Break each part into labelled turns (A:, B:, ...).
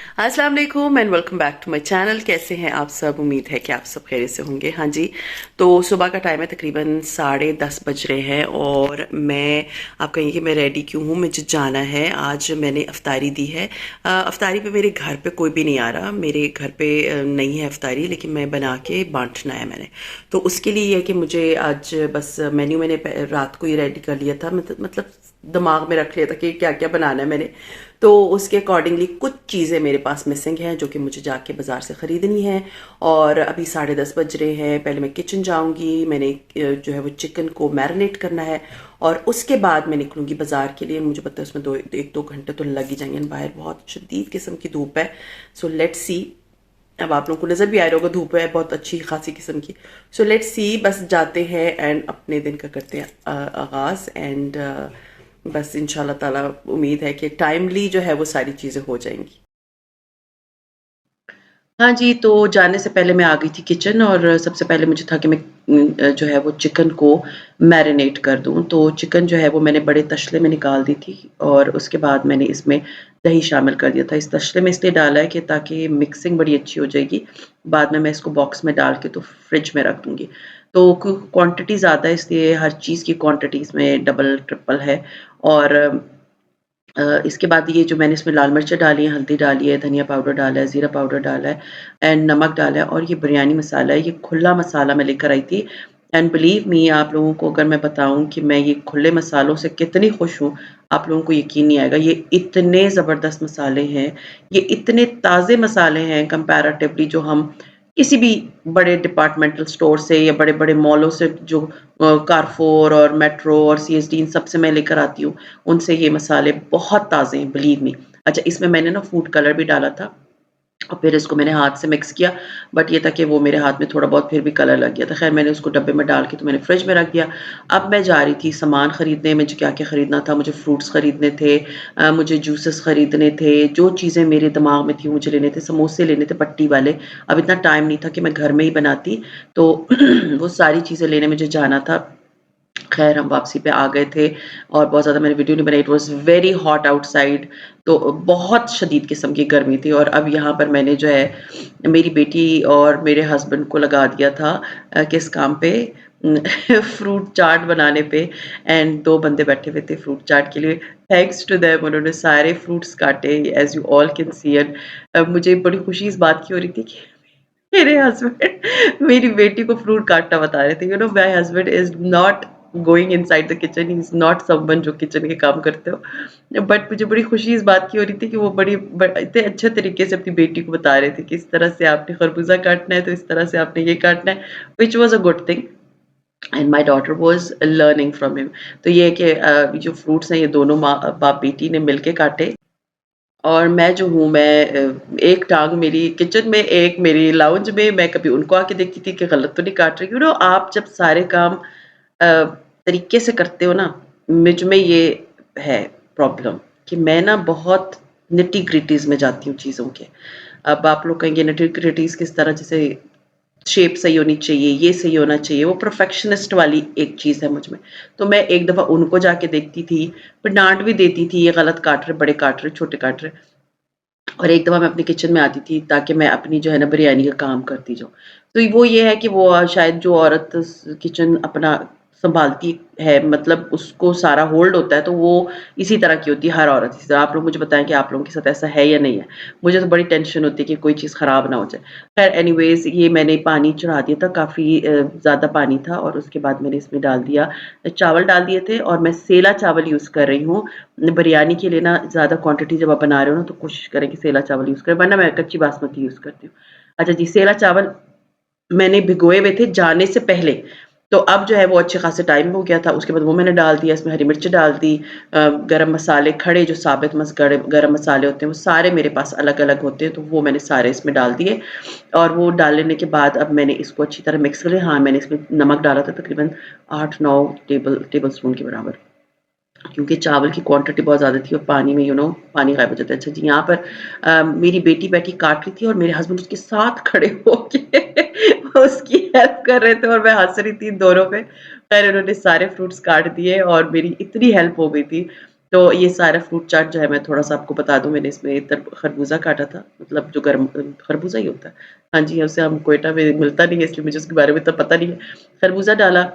A: अस्सलाम वालेकुम and welcome back to my channel. कैसे हैं आप सब? उम्मीद है कि आप सब खैरियत से होंगे। हाँ जी, तो सुबह का टाइम है, तकरीबन 10:30 बज रहे हैं और मैं, आप कहेंगे कि मैं रेडी क्यों हूँ, मुझे जाना है। आज मैंने अफ्तारी दी है। अफ्तारी पे मेरे घर पे कोई भी नहीं आ रहा, मेरे घर पे नहीं है अफ्तारी, लेकिन मैं बना के बांटना है मैंने। तो उसके लिए ये है कि मुझे आज बस मेन्यू मैंने रात को ही रेडी कर लिया था, मतलब दिमाग में रख लिया था कि क्या क्या बनाना है मैंने। तो उसके अकॉर्डिंगली कुछ चीज़ें मेरे पास मिसिंग हैं जो कि मुझे जाके बाज़ार से ख़रीदनी है। और अभी 10:30 बज रहे हैं। पहले मैं किचन जाऊंगी, मैंने जो है वो चिकन को मैरिनेट करना है और उसके बाद मैं निकलूंगी बाज़ार के लिए। मुझे पता है उसमें 1-2 घंटे तो लग ही जाएंगे, बाहर बहुत शदीद किस्म की धूप है। So let's see. अब आप लोगों को नज़र भी आ रहा होगा, धूप है बहुत अच्छी खासी किस्म की। सो लेट्स सी, बस जाते हैं एंड अपने दिन का करते हैं आगाज़। एंड बस इंशाल्लाह ताला उम्मीद है कि टाइमली जो है वो सारी चीज़ें हो जाएंगी। हाँ जी, तो जाने से पहले मैं आ गई थी किचन और सबसे पहले मुझे था कि मैं जो है वो चिकन को मैरिनेट कर दूँ। तो चिकन जो है वो मैंने बड़े तसले में निकाल दी थी और उसके बाद मैंने इसमें दही शामिल कर दिया था। इस तसले में इसलिए डाला है कि ताकि मिक्सिंग बड़ी अच्छी हो जाएगी। बाद में मैं इसको बॉक्स में डाल के तो फ्रिज में रख दूँगी। तो क्वांटिटी ज़्यादा है, इसलिए हर चीज़ की क्वांटिटी इसमें डबल ट्रिपल है। और इसके बाद ये जो मैंने इसमें लाल मिर्च डाली है, हल्दी डाली है, धनिया पाउडर डाला है, ज़ीरा पाउडर डाला है एंड नमक डाला है और ये बिरयानी मसाला है। ये खुला मसाला मैं लेकर आई थी एंड बिलीव मी, आप लोगों को अगर मैं बताऊँ कि मैं ये खुले मसालों से कितनी खुश हूँ, आप लोगों को यकीन नहीं आएगा। ये इतने ज़बरदस्त मसाले हैं, ये इतने ताज़े मसाले हैं कंपैरेटिवली जो हम किसी भी बड़े डिपार्टमेंटल स्टोर से या बड़े-बड़े मॉलों से जो कारफोर और मेट्रो और सीएसडी इन सब से मैं लेकर आती हूँ, उनसे ये मसाले बहुत ताज़े हैं, बिलीव मी। अच्छा, इसमें मैंने ना फूड कलर भी डाला था और फिर इसको मैंने हाथ से मिक्स किया, बट ये था कि वो मेरे हाथ में थोड़ा बहुत फिर भी कलर लग गया था। ख़ैर मैंने उसको डब्बे में डाल के तो मैंने फ्रिज में रख दिया। अब मैं जा रही थी सामान खरीदने, मुझे क्या-क्या खरीदना था, मुझे फ्रूट्स खरीदने थे, मुझे जूसेस खरीदने थे, जो चीज़ें मेरे दिमाग में थी मुझे लेने थे, समोसे लेने थे पट्टी वाले। अब इतना टाइम नहीं था कि मैं घर में ही बनाती, तो वो सारी चीज़ें लेने मुझे जाना था। ख़ैर हम वापसी पे आ गए थे और बहुत ज़्यादा मैंने वीडियो नहीं बनाई, it was very hot outside. तो बहुत शदीद किस्म की गर्मी थी और अब यहाँ पर मैंने जो है मेरी बेटी और मेरे हस्बैंड को लगा दिया था किस काम पे फ्रूट चाट बनाने पे। एंड 2 बंदे बैठे हुए थे फ्रूट चाट के लिए। थैंक्स टू देम उन्होंने सारे फ्रूट्स काटे as you all can see. And मुझे बड़ी खुशी इस बात की हो रही थी कि मेरे हस्बैंड मेरी बेटी को फ्रूट काटना बता रहे थे। My husband is not going inside the kitchen, he is not someone जो किचन के काम करते हो। बट मुझे बड़ी खुशी इस बात की हो रही थी कि वो इतने अच्छे तरीके से अपनी बेटी को बता रहे थे कि इस तरह से आपने खरबूज़ा काटना है, तो इस तरह से आपने ये काटना है, which was a good thing and my daughter was learning from him. तो ये है कि जो फ्रूट्स हैं ये दोनों माँ बाप बेटी ने मिलके काटे और मैं जो हूँ, एक टाँग मेरी किचन में, एक मेरी लाउंज में। मैं कभी उनको आके देखती थी कि गलत तो नहीं काट रही। आप जब सारे काम तरीके से करते हो ना, मुझ में ये है प्रॉब्लम कि मैं ना बहुत निटी-ग्रिटीज़ में जाती हूँ चीज़ों के। अब आप लोग कहेंगे निटी-ग्रिटीज़ किस तरह? जैसे शेप सही होनी चाहिए, ये सही होना चाहिए, वो परफेक्शनिस्ट वाली एक चीज़ है मुझ में। तो मैं एक दफ़ा उनको जाके देखती थी, फिर डाँट भी देती थी, ये गलत काट रहे, बड़े काट रहे, छोटे काट रहे। और एक दफ़ा मैं अपनी किचन में आती थी ताकि मैं अपनी जो है ना बिरयानी का काम करती जाऊँ। तो वो ये है कि वो शायद जो औरत किचन अपना सँभालती है, मतलब उसको सारा होल्ड होता है, तो वो इसी तरह की होती है हर औरत इसी तरह। आप लोग मुझे बताएँ कि आप लोगों के साथ ऐसा है या नहीं है? मुझे तो बड़ी टेंशन होती है कि कोई चीज़ ख़राब ना हो जाए। ख़ैर एनीवेज़ ये मैंने पानी चढ़ा दिया था, काफ़ी ज़्यादा पानी था और उसके बाद मैंने इसमें डाल दिया, चावल डाल दिए थे और मैं सेला चावल यूज़ कर रही हूँ। बिरयानी के लिए ना ज़्यादा क्वांटिटी जब आप बना रहे हो ना, तो कोशिश करें कि सेला चावल यूज़ करें, वरना मैं कच्ची बासमती यूज़ करती हूँ। अच्छा जी, सेला चावल मैंने भिगोए हुए थे जाने से पहले, तो अब जो है वो अच्छे खासे टाइम हो गया था, उसके बाद वो मैंने डाल दिया, इसमें हरी मिर्च डाल दी, गरम मसाले खड़े जो साबित गरम मसाले होते हैं, वो सारे मेरे पास अलग-अलग होते हैं, तो वो मैंने सारे इसमें डाल दिए और वो डाल लेने के बाद अब मैंने इसको अच्छी तरह मिक्स कर लिया। हाँ, मैंने इसमें नमक डाला था तकरीबन 8-9 टेबल स्पून के बराबर। क्योंकि चावल की क्वांटिटी बहुत ज़्यादा थी और पानी में पानी गायब हो जाता है। अच्छा जी, यहाँ पर मेरी बेटी बैठी काट रही थी और मेरे हस्बैंड उसके साथ खड़े होके उसकी हेल्प कर रहे थे और मैं हँस रही थी इन दोनों पे। खैर उन्होंने सारे फ्रूट्स काट दिए और मेरी इतनी हेल्प हो गई थी। तो ये सारा फ्रूट चाट जो है मैं थोड़ा-सा आपको बता दूँ मैंने इसमें खरबूजा काटा था, मतलब जो गर्म खरबूजा ही होता है। हाँ जी, उसे हम क्वेटा में मिलता नहीं है इसलिए मुझे उसके बारे में इतना पता नहीं है। खरबूजा डाला,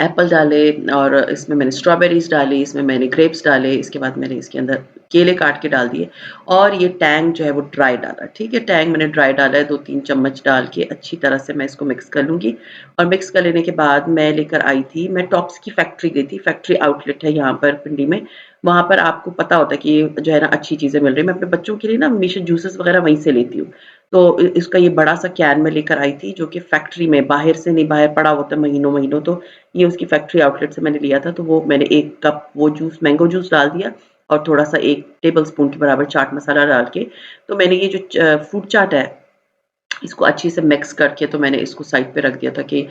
A: एप्पल डाले और इसमें मैंने स्ट्रॉबेरीज़ डाली, इसमें मैंने ग्रेप्स डाले, इसके बाद मैंने इसके अंदर केले काट के डाल दिए और ये टैंग जो है वो ड्राई डाला, ठीक है? टैंग मैंने ड्राई डाला है 2-3 चम्मच डाल के अच्छी तरह से मैं इसको मिक्स कर लूँगी और मिक्स कर लेने के बाद मैं लेकर आई थी मैं टॉप्स की फैक्ट्री गई थी, फैक्ट्री आउटलेट है यहाँ पर पिंडी में, वहाँ पर आपको पता होता है कि जो है ना अच्छी चीज़ें मिल रही हैं। मैं अपने बच्चों के लिए ना हमेशा जूसेस वगैरह वहीं से लेती हूँ। तो इसका ये बड़ा-सा कैन मैं लेकर आई थी जो कि फैक्ट्री में बाहर से नहीं, बाहर पड़ा होता है महीनों-महीनों तो ये उसकी फैक्ट्री आउटलेट से मैंने लिया था, तो वो मैंने 1 कप वो जूस मैंगो जूस डाल दिया और थोड़ा-सा 1 टेबल स्पून के बराबर चाट मसाला डाल के, तो मैंने ये जो फ्रूट चाट है, इसको अच्छे से मिक्स करके तो मैंने इसको साइड पे रख दिया था कि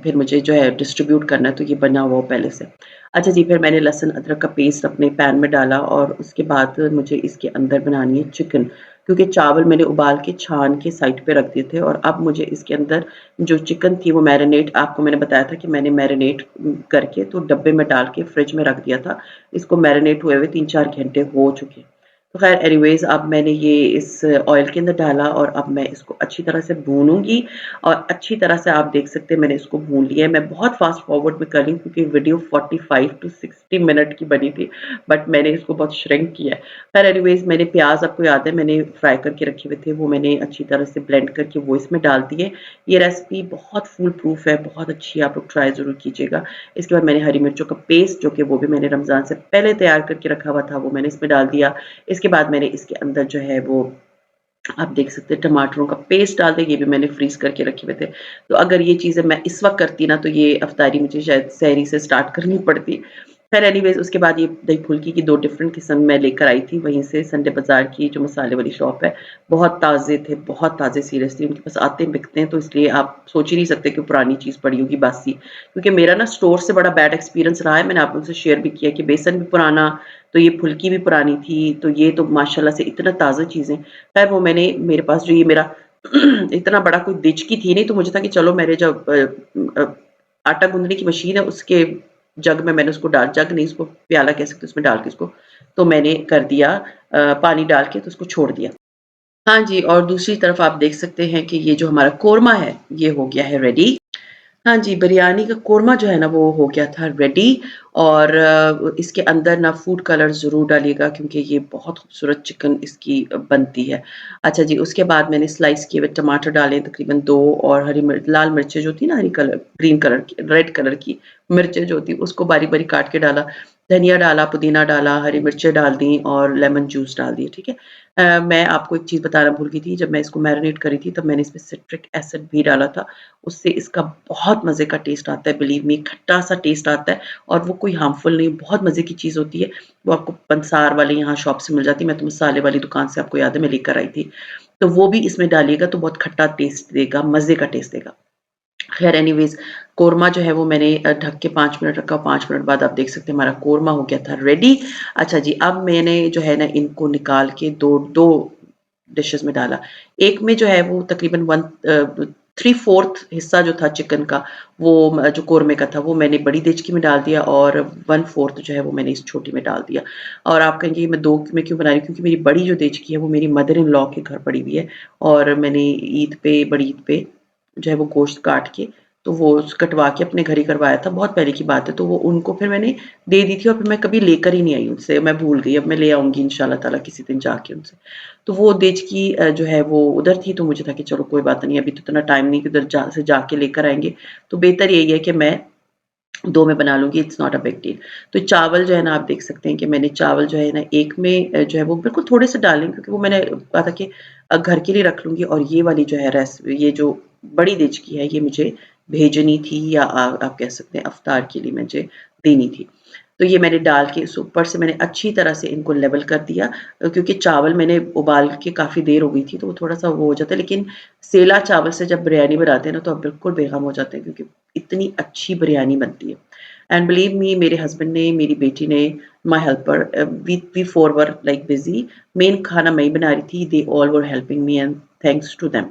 A: फिर मुझे जो है डिस्ट्रीब्यूट करना है, तो ये बना हुआ हो पहले से। अच्छा जी, फिर मैंने लहसुन अदरक का पेस्ट अपने पैन में डाला और उसके बाद मुझे इसके अंदर बनानी है चिकन, क्योंकि चावल मैंने उबाल के छान के साइड पे रख दिए थे और अब मुझे इसके अंदर जो चिकन थी वो मैरिनेट आपको मैंने बताया था कि मैंने मैरिनेट करके तो डब्बे में डाल के फ्रिज में रख दिया था। इसको मैरिनेट हुए हुए 3-4 घंटे हो चुके। तो ख़ैर एनीवेज़ अब मैंने ये इस ऑयल के अंदर डाला और अब मैं इसको अच्छी तरह से भूनूँगी और अच्छी तरह से आप देख सकते हैं मैंने इसको भून लिया है। मैं बहुत फ़ास्ट फ़ॉरवर्ड में कर रही हूँ क्योंकि वीडियो 45 टू 60 मिनट की बनी थी, बट मैंने इसको बहुत श्रिंक किया है। ख़ैर एनीवेज़ मैंने प्याज़ आपको याद है मैंने फ्राई करके रखे हुए थे, वो मैंने अच्छी तरह से ब्लेंड करके वो इसमें डाल दिए। ये रेसिपी बहुत फूल प्रूफ है, बहुत अच्छी है, आप लोग ट्राई ज़रूर कीजिएगा। इसके बाद मैंने हरी मिर्चों का पेस्ट जो कि वो भी मैंने रमज़ान से पहले तैयार करके रखा हुआ था, वो मैंने इसमें डाल दिया। इसके बाद मैंने इसके अंदर जो है वो आप देख सकते हैं टमाटरों का पेस्ट डाल दें, ये भी मैंने फ्रीज़ करके रखे हुए थे। तो अगर ये चीज़ें मैं इस वक़्त करती ना तो ये अफ़्तारी मुझे शायद सहरी से स्टार्ट करनी पड़ती। ख़ैर एनीवेज़ उसके बाद ये दही फुल्की की 2 डिफ़रेंट किस्म मैं लेकर आई थी वहीं से संडे बाज़ार की जो मसाले वाली शॉप है। बहुत ताज़े थे, बहुत ताज़े सीरियसली उनके पास आते हैं, बिकते हैं तो इसलिए आप सोच ही नहीं सकते कि पुरानी चीज़ पड़ी होगी बासी। क्योंकि मेरा ना स्टोर से बड़ा बैड एक्सपीरियंस रहा है, मैंने आप लोगों से शेयर भी किया कि बेसन भी पुराना, तो ये फुल्की भी पुरानी थी, तो ये तो माशाल्लाह से इतना ताज़ा चीज़ें खैर वो मैंने मेरे पास जो ये मेरा इतना बड़ा कोई दिचकी थी नहीं तो मुझे था कि चलो मेरे जो आटा गूँथने की मशीन है उसके जग में मैंने उसको डाल जग नहीं उसको प्याला कह सकते हैं उसमें डाल के उसको तो मैंने कर दिया पानी डाल के तो उसको छोड़ दिया। हाँ जी, और दूसरी तरफ आप देख सकते हैं कि ये जो हमारा कोरमा है, ये हो गया है रेडी। हाँ जी, बिरयानी का कोरमा जो है ना वो हो गया था रेडी और इसके अंदर ना फूड कलर ज़रूर डालिएगा क्योंकि ये बहुत खूबसूरत चिकन इसकी बनती है। अच्छा जी, उसके बाद मैंने स्लाइस किए हुए टमाटर डाले तकरीबन 2 और हरी मिर्च लाल मिर्चें जो थी ना हरी कलर ग्रीन कलर की रेड कलर की मिर्चें जो थी उसको बारीक-बारीक काट के डाला, धनिया डाला, पुदीना डाला, हरी मिर्चें डाल दी और लेमन जूस डाल दिए, ठीक है? मैं आपको एक चीज़ बताना भूल गई थी, जब मैं इसको मैरिनेट करी थी तब मैंने इसमें सिट्रिक एसिड भी डाला था। उससे इसका बहुत मज़े का टेस्ट आता है बिलीव मी खट्टा-सा टेस्ट आता है और वो कोई हार्मफुल नहीं, बहुत मज़े की चीज़ होती है। वो आपको पंसार वाले यहाँ शॉप से मिल जाती है, मैं तो मसाले वाली दुकान से आपको याद है मैं लेकर आई थी। तो वो भी इसमें डालिएगा तो बहुत खट्टा टेस्ट देगा, मज़े का टेस्ट देगा। ख़ैर एनीवेज़ कोरमा जो है वो मैंने ढक के 5 मिनट रखा, 5 मिनट बाद आप देख सकते हैं हमारा कोरमा हो गया था रेडी। अच्छा जी, अब मैंने जो है ना इनको निकाल के 2 डिशेज़ में डाला। एक में जो है वो तकरीबन 3/4 हिस्सा जो था चिकन का वो जो कोरमे का था वो मैंने बड़ी देचकी में डाल दिया और 1/4 जो है वो मैंने इस छोटी में डाल दिया। और आप कहेंगे मैं 2 में क्यों बना रही हूँ? क्योंकि मेरी बड़ी जो देचकी है वो मेरी मदर इन लॉ के घर पड़ी हुई है और मैंने ईद पे बड़ी ईद पे जो है वो गोश्त काट के तो वो कटवा के अपने घर ही करवाया था, बहुत पहले की बात है। तो वो उनको फिर मैंने दे दी थी और फिर मैं कभी लेकर ही नहीं आई उनसे, मैं भूल गई, अब मैं ले आऊँगी इंशाल्लाह ताला किसी दिन जाके उनसे। तो वो देचकी जो है वो उधर थी तो मुझे था कि चलो कोई बात नहीं, अभी तो इतना टाइम नहीं कि उधर जाके लेकर आएँगे, तो बेहतर यही है कि मैं 2 में बना लूँगी, it's not a big deal. तो चावल जो है ना आप देख सकते हैं कि मैंने चावल जो है ना एक में जो है वो बिल्कुल थोड़े से डाले क्योंकि वो मैंने कहा था कि घर के लिए रख लूँगी और ये वाली जो है ये जो बड़ी देचकी है ये मुझे भेजनी थी या आप कह सकते हैं इफ्तार के लिए मुझे देनी थी। तो ये मैंने डाल के इस ऊपर से मैंने अच्छी तरह से इनको लेवल कर दिया क्योंकि चावल मैंने उबाल के काफ़ी देर हो गई थी तो वो थोड़ा-सा वो हो जाता है लेकिन सेला चावल से जब बिरयानी बनाते हैं ना तो आप बिल्कुल बेगम हो जाते हैं क्योंकि इतनी अच्छी बिरयानी बनती है। एंड बिलीव मी मेरे हस्बैंड ने, मेरी बेटी ने, my helper we 4 were like busy मेन खाना मैं ही बना रही थी, they all were helping me and thanks to them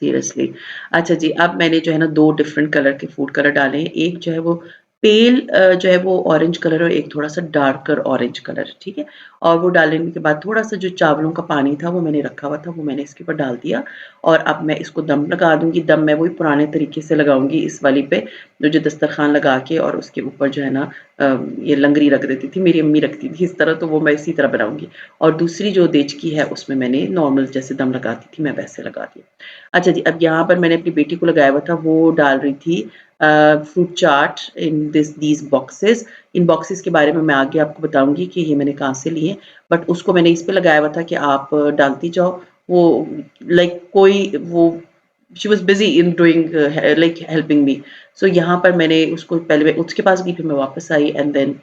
A: seriously. अच्छा जी, अब मैंने जो है ना 2 डिफरेंट कलर के फूड कलर डाले हैं। एक जो है वो पेल जो है वो ऑरेंज कलर और एक थोड़ा-सा डार्कर ऑरेंज कलर, ठीक है? और वो डालने के बाद थोड़ा-सा जो चावलों का पानी था वो मैंने रखा हुआ था, वो मैंने इसके ऊपर डाल दिया और अब मैं इसको दम लगा दूँगी। दम मैं वही पुराने तरीके से लगाऊँगी इस वाली पे, जो दस्तरख़्वान लगा के और उसके ऊपर जो है ना ये लंगरी रख देती थी, मेरी अम्मी रखती थी इस तरह, तो वो मैं इसी तरह बनाऊँगी। और दूसरी जो देचकी है उसमें मैंने नॉर्मल जैसे दम लगाती थी, मैं वैसे लगा दिया। अच्छा जी, अब यहाँ पर मैंने अपनी बेटी को लगाया हुआ था, वो डाल रही थी fruit chaat in these boxes. In boxes के बारे में मैं आगे आपको बताऊँगी कि ये मैंने कहाँ से लिए हैं, बट उसको मैंने इस पे लगाया हुआ था कि आप डालती जाओ। वो लाइक कोई वो she was busy in doing like helping me. So यहाँ पर मैंने उसको पहले मैं उसके पास गई, फिर मैं वापस आई एंड देन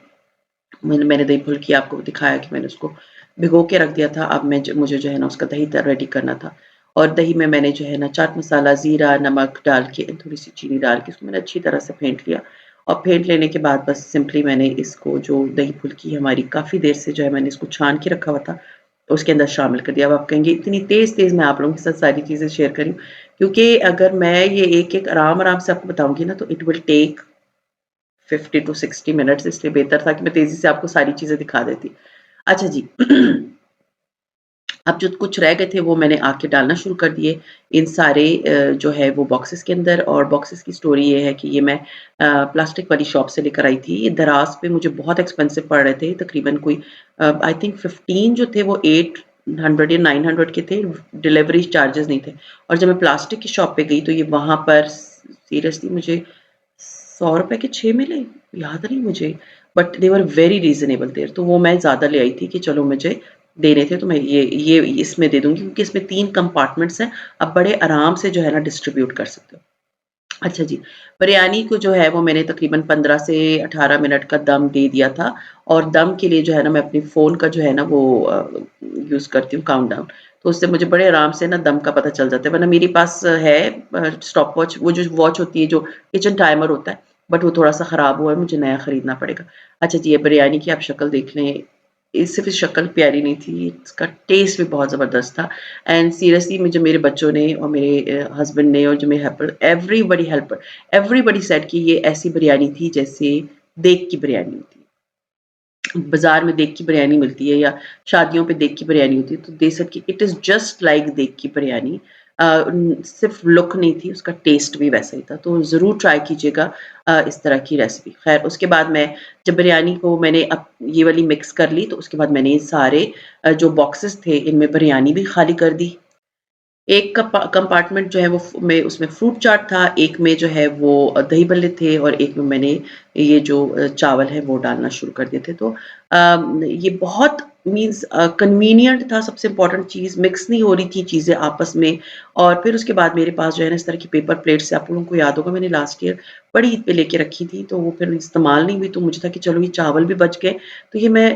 A: मैंने दही फुल्की आपको दिखाया कि मैंने उसको भिगो के रख दिया था। अब मुझे जो है ना उसका दही रेडी करना था और दही में मैंने जो है ना चाट मसाला, ज़ीरा, नमक डाल के थोड़ी-सी चीनी डाल के उसको मैंने अच्छी तरह से फेंट लिया और फेंट लेने के बाद बस सिंपली मैंने इसको जो दही फुल्की हमारी काफ़ी देर से जो है मैंने इसको छान के रखा हुआ था, उसके अंदर शामिल कर दिया। अब आप कहेंगे इतनी तेज़-तेज़ मैं आप लोगों के साथ सारी चीज़ें शेयर कर रही हूँ, क्योंकि अगर मैं ये एक-एक आराम-आराम से आपको बताऊँगी ना तो it will take 50 to 60 minutes, इसलिए बेहतर था कि मैं तेज़ी से आपको सारी चीज़ें दिखा देती। अच्छा जी, अब जो कुछ रह गए थे वो मैंने आके डालना शुरू कर दिए इन सारे जो है वो बॉक्सेस के अंदर। और बॉक्सेस की स्टोरी ये है कि ये मैं प्लास्टिक वाली शॉप से लेकर आई थी। ये दराज़ पे मुझे बहुत एक्सपेंसिव पड़ रहे थे, तकरीबन कोई आई थिंक 15 जो थे वो 800 या 900 के थे, डिलीवरी चार्जेस नहीं थे। और जब मैं प्लास्टिक की शॉप पे गई तो ये वहाँ पर सीरियसली मुझे ₹100 के 6 मिले, याद नहीं मुझे, but they were very reasonable there, तो वो मैं ज़्यादा ले आई थी कि चलो मुझे देने थे तो मैं ये इसमें दे दूँगी, क्योंकि इसमें 3 कंपार्टमेंट्स हैं, आप बड़े आराम से जो है ना डिस्ट्रीब्यूट कर सकते हो। अच्छा जी, बिरयानी को जो है वो मैंने तकरीबन 15 से 18 मिनट का दम दे दिया था और दम के लिए जो है ना मैं अपने फ़ोन का जो है ना वो यूज़ करती हूँ काउंटडाउन, तो उससे मुझे बड़े आराम से ना दम का पता चल जाता है। वरना मेरे पास है स्टॉप वॉच, वो जो वॉच होती है जो किचन टाइमर होता है, बट वो थोड़ा-सा ख़राब हुआ है, मुझे नया खरीदना पड़ेगा। अच्छा जी, ये बिरयानी की आप शक्ल देख लें, सिर्फ़ शक्ल प्यारी नहीं थी, इसका टेस्ट भी बहुत ज़बरदस्त था। एंड सीरियसली मुझे मेरे बच्चों ने और मेरे हस्बैंड ने और जो मेरे हेल्पर एवरीबॉडी सेड कि ये ऐसी बिरयानी थी जैसे देग की बिरयानी होती है। बाज़ार में देग की बिरयानी मिलती है या शादियों पे देग की बिरयानी होती है, तो दे सेड कि इट इज़ जस्ट लाइक देग की बिरयानी। सिर्फ़ लुक नहीं थी, उसका टेस्ट भी वैसा ही था, तो ज़रूर ट्राई कीजिएगा इस तरह की रेसिपी। ख़ैर उसके बाद मैं जब बिरयानी को मैंने अब ये वाली मिक्स कर ली, तो उसके बाद मैंने ये सारे जो बॉक्सेस थे इनमें बिरयानी भी खाली कर दी। एक कंपार्टमेंट जो है वो में उसमें फ्रूट चाट था, एक में जो है वो दही भल्ले थे और एक में मैंने ये जो चावल है वो डालना शुरू कर दिए थे। तो ये बहुत मीन्स कन्वीनिएंट था, सबसे इम्पोर्टेंट चीज़ मिक्स नहीं हो रही थी चीज़ें आपस में। और फिर उसके बाद मेरे पास जो है ना इस तरह की पेपर प्लेट्स, आप लोगों को याद होगा मैंने लास्ट ईयर बड़ी ईद पे लेके रखी थी, तो वो फिर इस्तेमाल नहीं हुई, तो मुझे था कि चलो ये चावल भी बच गए, तो ये मैं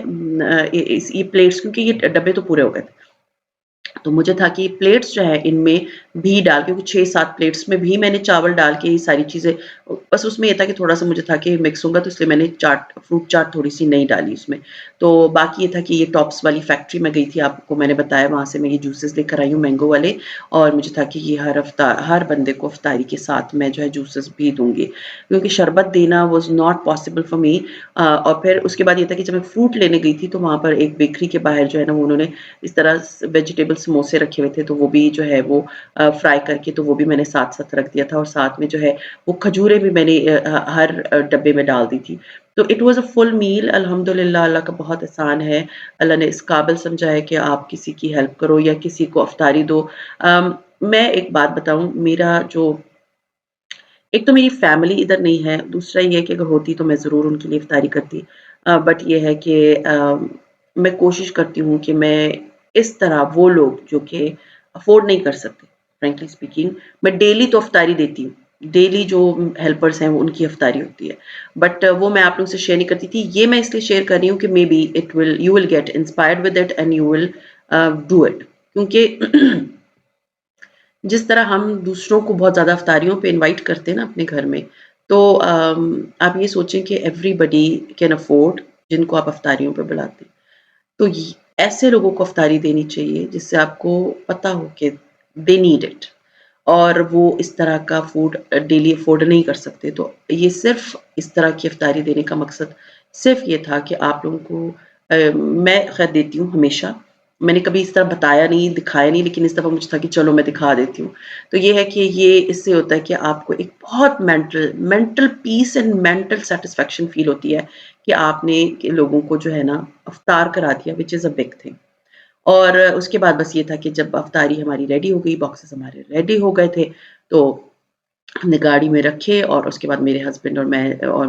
A: ये प्लेट्स, क्योंकि ये डब्बे तो पूरे हो गए थे। तो मुझे था कि प्लेट्स जो है इनमें भी डाल, क्योंकि 6-7 प्लेट्स में भी मैंने चावल डाल के ये सारी चीज़ें, बस उसमें ये था कि थोड़ा-सा मुझे था कि मिक्स होगा, तो इसलिए मैंने फ्रूट चाट थोड़ी-सी नहीं डाली उसमें। तो बाकी ये था कि ये टॉप्स वाली फैक्ट्री में गई थी, आपको मैंने बताया, वहाँ से मैं ये जूसेस लेकर आई हूँ मैंगो वाले, और मुझे था कि ये हर बंदे को इफ्तारी के साथ मैं जो है जूसेस भी दूँगी। क्योंकि शरबत देना was not possible for me. और फिर उसके बाद ये था कि जब मैं फ्रूट लेने गई थी तो वहाँ पर एक बेकरी के बाहर जो है ना वो उन्होंने इस तरह वेजिटेबल समोसे रखे हुए थे, तो वो भी जो है वो फ्राई करके तो वो भी मैंने साथ-साथ रख दिया था और साथ में जो है वो खजूरें भी मैंने हर डब्बे में डाल दी थी। तो it was a full meal, अल्हम्दुलिल्लाह, अल्लाह का बहुत एहसान है। अल्लाह ने इस काबिल समझा है कि आप किसी की हेल्प करो या किसी को इफ्तारी दो। मैं एक बात बताऊँ, मेरा जो एक तो मेरी फैमिली इधर नहीं है, दूसरा ये है कि अगर होती तो मैं ज़रूर उनके लिए इफ्तारी करती। बट ये है कि मैं कोशिश करती हूँ कि मैं इस तरह वो लोग जो कि अफ़ोर्ड नहीं कर सकते, फ्रैंकली स्पीकिंग, मैं डेली तो इफ्तारी देती हूँ। डेली जो हेल्पर्स हैं वो उनकी इफ्तारी होती है। बट वो मैं आप लोगों से शेयर नहीं करती थी। ये मैं इसलिए शेयर कर रही हूँ कि maybe you will get inspired with it and you will do it, क्योंकि जिस तरह हम दूसरों को बहुत ज़्यादा इफ्तारियों पे इनवाइट करते हैं ना अपने घर में, तो आप ये सोचें कि एवरीबॉडी कैन अफोर्ड जिनको आप इफ्तारियों पे बुलाते हैं। तो य ऐसे लोगों को इफ्तारी देनी चाहिए जिससे आपको पता हो कि दे नीड इट। और वो इस तरह का फूड डेली अफ़ोर्ड नहीं कर सकते। तो ये सिर्फ़ इस तरह की इफ़्तारी देने का मकसद सिर्फ़ ये था कि आप लोगों को मैं ख़ैर देती हूँ हमेशा। मैंने कभी इस तरह बताया नहीं, दिखाया नहीं, लेकिन इस दफ़ा मुझे था कि चलो मैं दिखा देती हूँ। तो ये है कि ये इससे होता है कि आपको एक बहुत mental mental peace and mental satisfaction feel होती है कि आपने के लोगों को जो है ना इफ़्तार करा दिया, which is a big thing. और उसके बाद बस ये था कि जब अफ़्तारी हमारी रेडी हो गई, बॉक्सेस हमारे रेडी हो गए थे, तो हमने गाड़ी में रखे और उसके बाद मेरे हस्बैंड और मैं और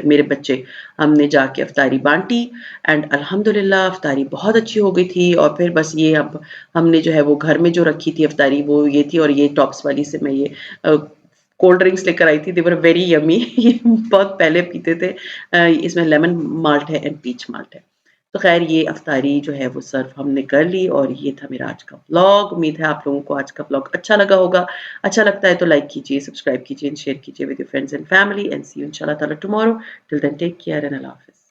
A: मेरे बच्चे हमने जाके अफ़्तारी बाँटी एंड अल्हम्दुलिल्लाह अफ़्तारी बहुत अच्छी हो गई थी और फिर बस ये अब हमने जो है वो घर में जो रखी थी अफ़्तारी वो ये थी और ये टॉप्स वाली से मैं ये कोल्ड ड्रिंक्स लेकर आई थी, दे वर वेरी यम्मी ये बहुत पहले पीते थे। इसमें लेमन माल्ट है एंड पीच माल्ट है। तो ख़ैर ये अफ़्तारी जो है वो सर्व हमने कर ली और ये था मेरा आज का व्लॉग। उम्मीद है आप लोगों को आज का व्लॉग अच्छा लगा होगा। अच्छा लगता है तो लाइक कीजिए, सब्सक्राइब कीजिए एंड शेयर कीजिए with your friends and family and see you इंशाल्लाह ताला tomorrow. Till then take care and अल्लाह हाफ़िज़।